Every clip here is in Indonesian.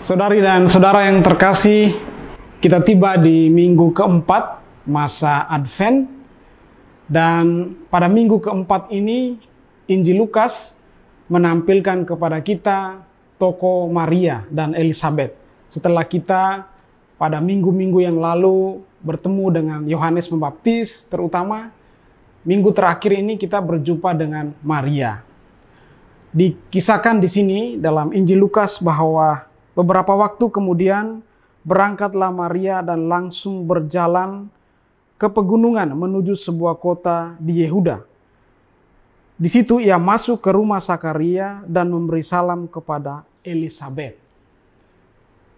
Saudari dan saudara yang terkasih, kita tiba di minggu keempat masa Advent, dan pada minggu keempat ini Injil Lukas menampilkan kepada kita tokoh Maria dan Elizabeth. Setelah kita pada minggu-minggu yang lalu bertemu dengan Yohanes Pembaptis, terutama minggu terakhir ini kita berjumpa dengan Maria. Dikisahkan di sini dalam Injil Lukas bahwa beberapa waktu kemudian berangkatlah Maria dan langsung berjalan ke pegunungan menuju sebuah kota di Yehuda. Di situ ia masuk ke rumah Sakaria dan memberi salam kepada Elizabeth.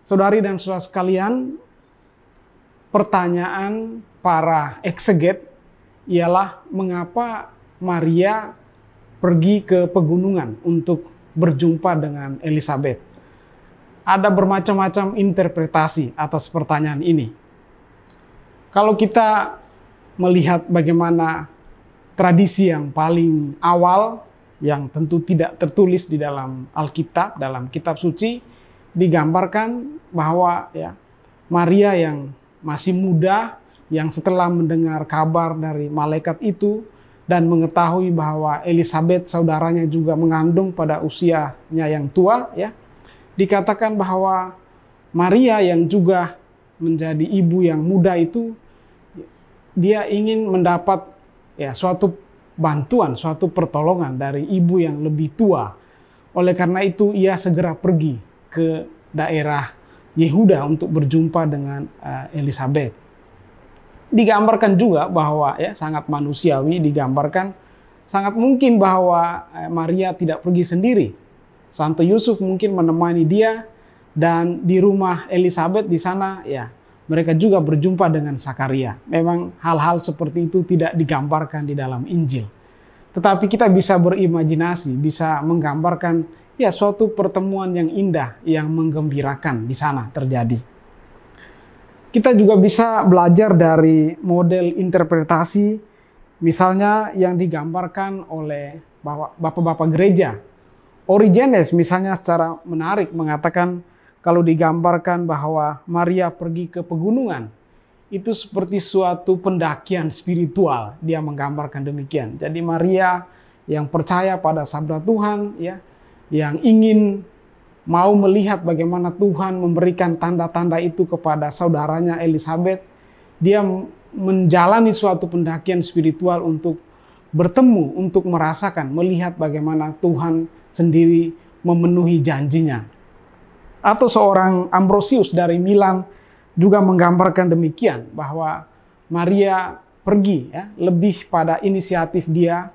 Saudari dan saudara sekalian, pertanyaan para ekseget ialah mengapa Maria pergi ke pegunungan untuk berjumpa dengan Elizabeth. Ada bermacam-macam interpretasi atas pertanyaan ini. Kalau kita melihat bagaimana tradisi yang paling awal, yang tentu tidak tertulis di dalam Alkitab, dalam kitab suci, digambarkan bahwa Maria yang masih muda, yang setelah mendengar kabar dari malaikat itu, dan mengetahui bahwa Elizabeth saudaranya juga mengandung pada usianya yang tua, dikatakan bahwa Maria yang juga menjadi ibu yang muda itu, dia ingin mendapat suatu bantuan, suatu pertolongan dari ibu yang lebih tua. Oleh karena itu ia segera pergi ke daerah Yehuda untuk berjumpa dengan Elizabeth. Digambarkan juga bahwa sangat manusiawi, digambarkan sangat mungkin bahwa Maria tidak pergi sendiri. Santo Yusuf mungkin menemani dia, dan di rumah Elizabeth di sana mereka juga berjumpa dengan Sakaria. Memang hal-hal seperti itu tidak digambarkan di dalam Injil. Tetapi kita bisa berimajinasi, bisa menggambarkan suatu pertemuan yang indah, yang menggembirakan di sana terjadi. Kita juga bisa belajar dari model interpretasi, misalnya yang digambarkan oleh bapak-bapak gereja. Origenes misalnya secara menarik mengatakan kalau digambarkan bahwa Maria pergi ke pegunungan, itu seperti suatu pendakian spiritual. Dia menggambarkan demikian. Jadi Maria yang percaya pada sabda Tuhan, yang ingin mau melihat bagaimana Tuhan memberikan tanda-tanda itu kepada saudaranya Elizabeth, dia menjalani suatu pendakian spiritual untuk bertemu, untuk merasakan, melihat bagaimana Tuhan sendiri memenuhi janjinya. Atau seorang Ambrosius dari Milan juga menggambarkan demikian, bahwa Maria pergi lebih pada inisiatif dia,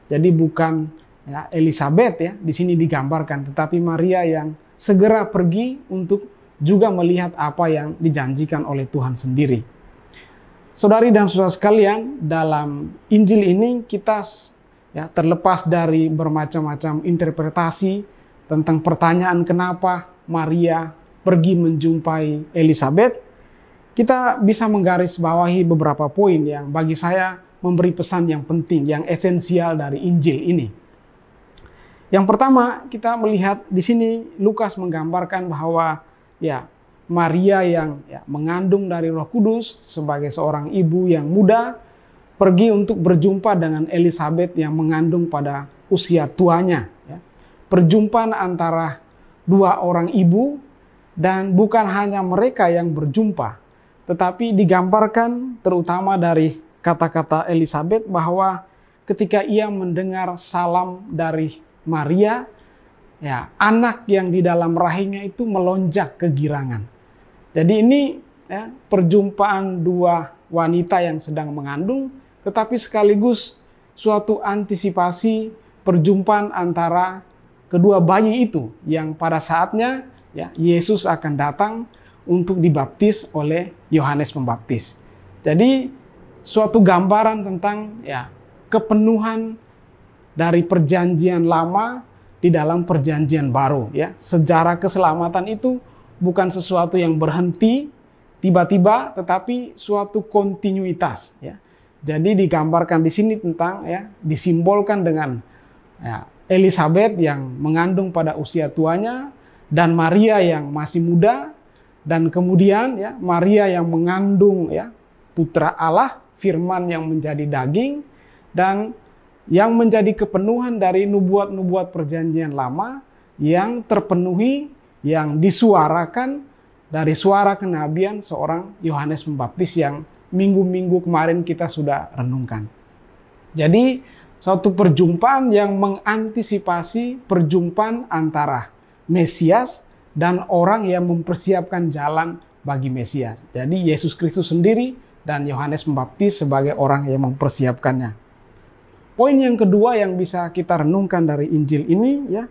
jadi bukan Elizabeth di sini digambarkan, tetapi Maria yang segera pergi untuk juga melihat apa yang dijanjikan oleh Tuhan sendiri. Saudari dan saudara sekalian, dalam Injil ini kita terlepas dari bermacam-macam interpretasi tentang pertanyaan kenapa Maria pergi menjumpai Elizabeth, kita bisa menggarisbawahi beberapa poin yang bagi saya memberi pesan yang penting, yang esensial dari Injil ini. Yang pertama, kita melihat di sini Lukas menggambarkan bahwa Maria yang mengandung dari Roh Kudus sebagai seorang ibu yang muda pergi untuk berjumpa dengan Elizabeth yang mengandung pada usia tuanya. Perjumpaan antara dua orang ibu, dan bukan hanya mereka yang berjumpa, tetapi digambarkan terutama dari kata-kata Elizabeth bahwa ketika ia mendengar salam dari Maria, anak yang di dalam rahimnya itu melonjak kegirangan. Jadi ini perjumpaan dua wanita yang sedang mengandung, tetapi sekaligus suatu antisipasi perjumpaan antara kedua bayi itu yang pada saatnya Yesus akan datang untuk dibaptis oleh Yohanes Pembaptis. Jadi suatu gambaran tentang kepenuhan dari perjanjian lama di dalam perjanjian baru. Sejarah keselamatan itu bukan sesuatu yang berhenti tiba-tiba, tetapi suatu kontinuitas. Jadi digambarkan di sini tentang disimbolkan dengan Elizabeth yang mengandung pada usia tuanya, dan Maria yang masih muda, dan kemudian ya Maria yang mengandung ya putra Allah, firman yang menjadi daging, dan yang menjadi kepenuhan dari nubuat-nubuat perjanjian lama yang terpenuhi, yang disuarakan dari suara kenabian seorang Yohanes Pembaptis yang minggu-minggu kemarin kita sudah renungkan. Jadi suatu perjumpaan yang mengantisipasi perjumpaan antara Mesias dan orang yang mempersiapkan jalan bagi Mesias. Jadi Yesus Kristus sendiri dan Yohanes Pembaptis sebagai orang yang mempersiapkannya. Poin yang kedua yang bisa kita renungkan dari Injil ini ya,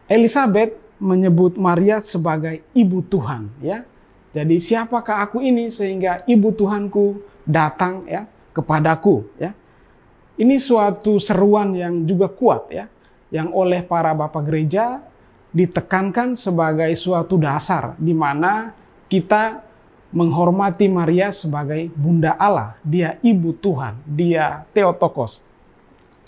Elizabeth menyebut Maria sebagai ibu Tuhan ya. Jadi siapakah aku ini sehingga ibu Tuhanku datang ya kepadaku ya. Ini suatu seruan yang juga kuat ya, yang oleh para bapak gereja ditekankan sebagai suatu dasar di mana kita menghormati Maria sebagai Bunda Allah. Dia ibu Tuhan, dia Theotokos.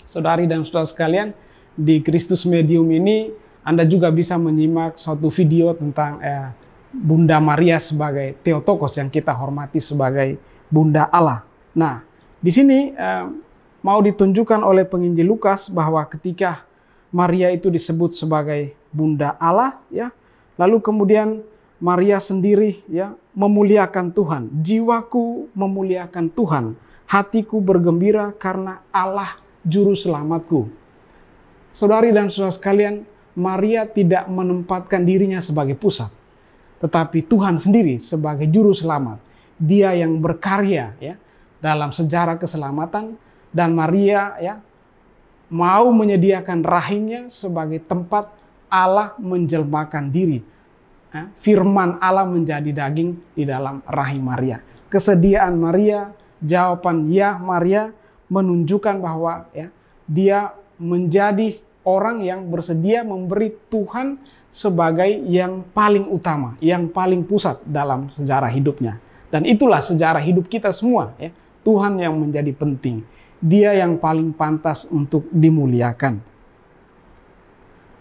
Saudari dan saudara sekalian, di Kristus Medium ini Anda juga bisa menyimak suatu video tentang Bunda Maria sebagai Theotokos yang kita hormati sebagai Bunda Allah. Nah, di sini mau ditunjukkan oleh penginjil Lukas bahwa ketika Maria itu disebut sebagai Bunda Allah ya, lalu kemudian Maria sendiri ya memuliakan Tuhan. Jiwaku memuliakan Tuhan, hatiku bergembira karena Allah juru selamatku. Saudari dan saudara sekalian, Maria tidak menempatkan dirinya sebagai pusat, tetapi Tuhan sendiri sebagai juru selamat. Dia yang berkarya ya dalam sejarah keselamatan, dan Maria ya mau menyediakan rahimnya sebagai tempat Allah menjelmakan diri. Firman Allah menjadi daging di dalam rahim Maria. Kesediaan Maria, jawaban ya Maria menunjukkan bahwa ya dia menjadi orang yang bersedia memberi Tuhan sebagai yang paling utama, yang paling pusat dalam sejarah hidupnya. Dan itulah sejarah hidup kita semua ya. Tuhan yang menjadi penting. Dia yang paling pantas untuk dimuliakan.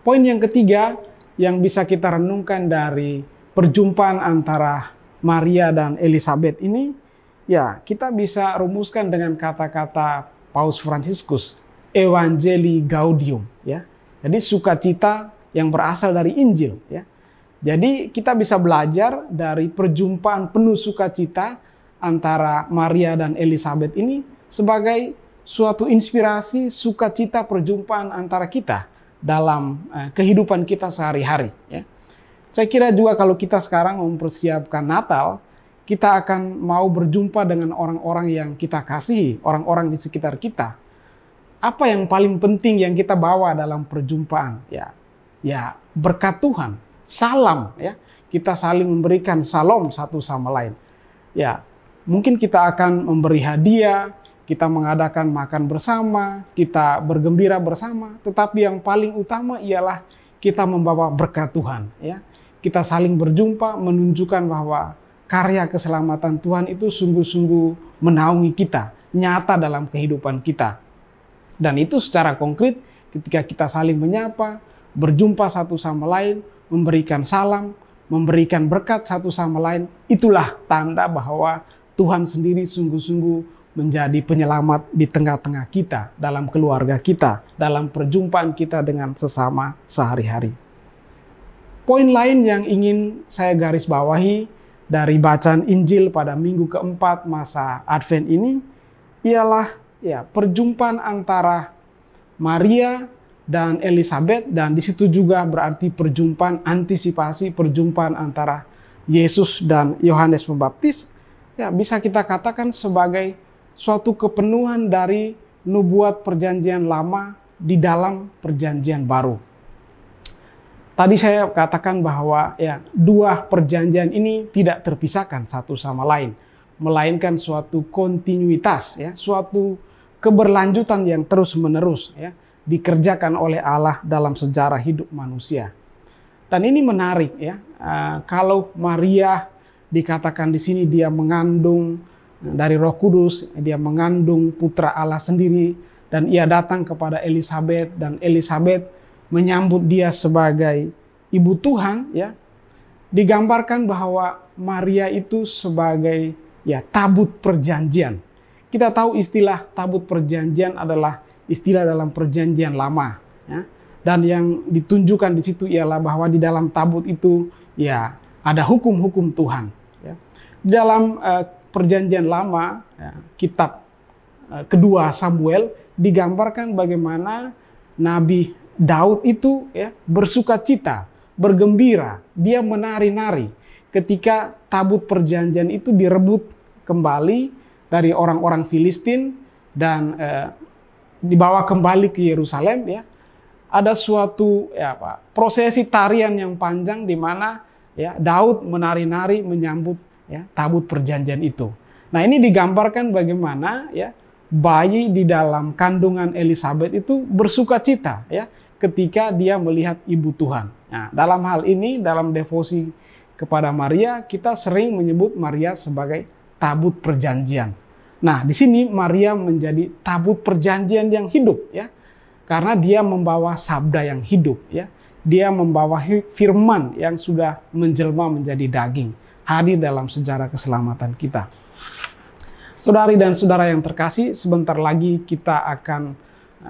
Poin yang ketiga yang bisa kita renungkan dari perjumpaan antara Maria dan Elizabeth ini, ya kita bisa rumuskan dengan kata-kata Paus Fransiskus, Evangelii Gaudium, ya. Jadi sukacita yang berasal dari Injil, ya. Jadi kita bisa belajar dari perjumpaan penuh sukacita antara Maria dan Elizabeth ini sebagai suatu inspirasi sukacita perjumpaan antara kita dalam kehidupan kita sehari-hari. Ya. Saya kira juga kalau kita sekarang mempersiapkan Natal, kita akan mau berjumpa dengan orang-orang yang kita kasihi, orang-orang di sekitar kita. Apa yang paling penting yang kita bawa dalam perjumpaan? Ya berkat Tuhan, salam. Ya, kita saling memberikan salam satu sama lain. Ya, mungkin kita akan memberi hadiah. Kita mengadakan makan bersama, kita bergembira bersama, tetapi yang paling utama ialah kita membawa berkat Tuhan. Ya. Kita saling berjumpa menunjukkan bahwa karya keselamatan Tuhan itu sungguh-sungguh menaungi kita, nyata dalam kehidupan kita. Dan itu secara konkret ketika kita saling menyapa, berjumpa satu sama lain, memberikan salam, memberikan berkat satu sama lain, itulah tanda bahwa Tuhan sendiri sungguh-sungguh menjadi penyelamat di tengah-tengah kita, dalam keluarga kita, dalam perjumpaan kita dengan sesama sehari-hari. Poin lain yang ingin saya garis bawahi dari bacaan Injil pada minggu keempat masa Advent ini ialah ya perjumpaan antara Maria dan Elizabeth, dan di situ juga berarti perjumpaan antisipasi perjumpaan antara Yesus dan Yohanes Pembaptis. Ya, bisa kita katakan sebagai suatu kepenuhan dari nubuat perjanjian lama di dalam perjanjian baru. Tadi saya katakan bahwa ya dua perjanjian ini tidak terpisahkan satu sama lain, melainkan suatu kontinuitas, ya, suatu keberlanjutan yang terus-menerus ya dikerjakan oleh Allah dalam sejarah hidup manusia. Dan ini menarik ya, kalau Maria dikatakan di sini dia mengandung dari Roh Kudus, dia mengandung putra Allah sendiri, dan ia datang kepada Elizabeth, dan Elizabeth menyambut dia sebagai Ibu Tuhan, ya, digambarkan bahwa Maria itu sebagai ya tabut perjanjian. Kita tahu istilah tabut perjanjian adalah istilah dalam perjanjian lama, ya. Dan yang ditunjukkan di situ ialah bahwa di dalam tabut itu ya ada hukum-hukum Tuhan. Ya. Di dalam perjanjian lama, ya, kitab kedua Samuel digambarkan bagaimana Nabi Daud itu ya bersukacita, bergembira, dia menari-nari ketika tabut perjanjian itu direbut kembali dari orang-orang Filistin dan dibawa kembali ke Yerusalem, ya. Ada suatu ya, prosesi tarian yang panjang di mana ya Daud menari-nari menyambut ya tabut perjanjian itu. Nah, ini digambarkan bagaimana ya bayi di dalam kandungan Elizabeth itu bersukacita ya ketika dia melihat ibu Tuhan. Nah, dalam hal ini dalam devosi kepada Maria kita sering menyebut Maria sebagai tabut perjanjian. Nah, di sini Maria menjadi tabut perjanjian yang hidup ya. Karena dia membawa sabda yang hidup ya. Dia membawa firman yang sudah menjelma menjadi daging, hadir dalam sejarah keselamatan kita. Saudari dan saudara yang terkasih, sebentar lagi kita akan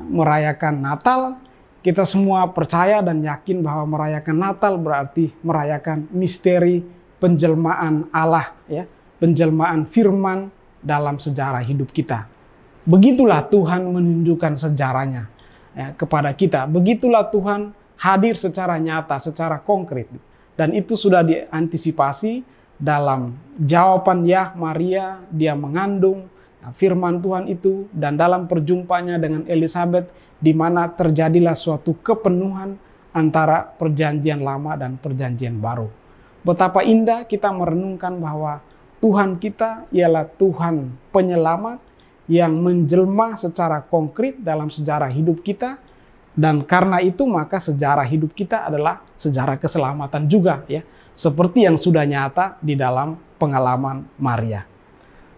merayakan Natal. Kita semua percaya dan yakin bahwa merayakan Natal berarti merayakan misteri penjelmaan Allah ya, penjelmaan firman dalam sejarah hidup kita. Begitulah Tuhan menunjukkan sejarahnya ya, kepada kita. Begitulah Tuhan hadir secara nyata, secara konkret. Dan itu sudah diantisipasi dalam jawaban ya Maria, dia mengandung firman Tuhan itu, dan dalam perjumpaannya dengan Elizabeth, di mana terjadilah suatu kepenuhan antara perjanjian lama dan perjanjian baru. Betapa indah kita merenungkan bahwa Tuhan kita ialah Tuhan penyelamat yang menjelma secara konkret dalam sejarah hidup kita, dan karena itu maka sejarah hidup kita adalah sejarah keselamatan juga ya, seperti yang sudah nyata di dalam pengalaman Maria.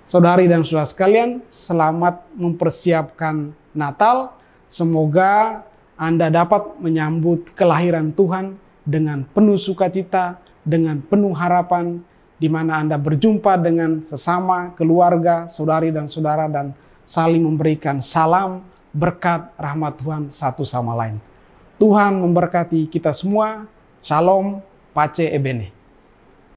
Saudari dan saudara sekalian, selamat mempersiapkan Natal. Semoga Anda dapat menyambut kelahiran Tuhan dengan penuh sukacita, dengan penuh harapan, di mana Anda berjumpa dengan sesama keluarga, saudari dan saudara, dan saling memberikan salam, berkat, rahmat Tuhan satu sama lain. Tuhan memberkati kita semua. Shalom, Pace Ebene.